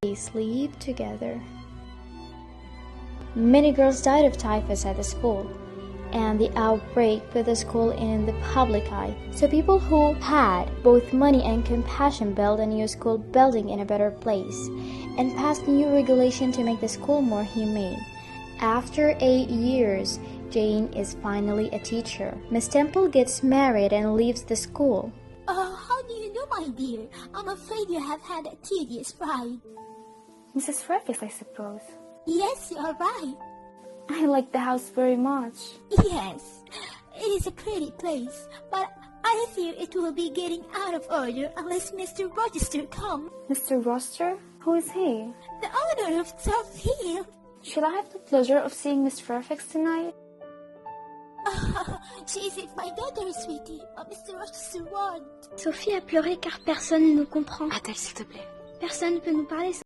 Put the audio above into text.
They sleep together. Many girls died of typhus at the school, and the outbreak put the school in the public eye. So people who had both money and compassion built a new school building in a better place and passed new regulation to make the school more humane. After 8 years, Jane is finally a teacher. Miss Temple gets married and leaves the school. How do you know, my dear? I'm afraid you have had a tedious ride. Mrs. Freckles, I suppose. Yes, you are right. I like the house very much. Yes, it is a pretty place, but I fear it will be getting out of order unless Mr. Rochester comes. Mr. Rochester? Who is he? The owner of Top Hill. Shall I have the pleasure of seeing Miss Fairfax tonight? She isn't my daughter, sweetie, but Mr. Rochester won't. Sophie a pleuré car personne ne nous comprend. Attends, s'il te plaît. Personne ne peut nous parler.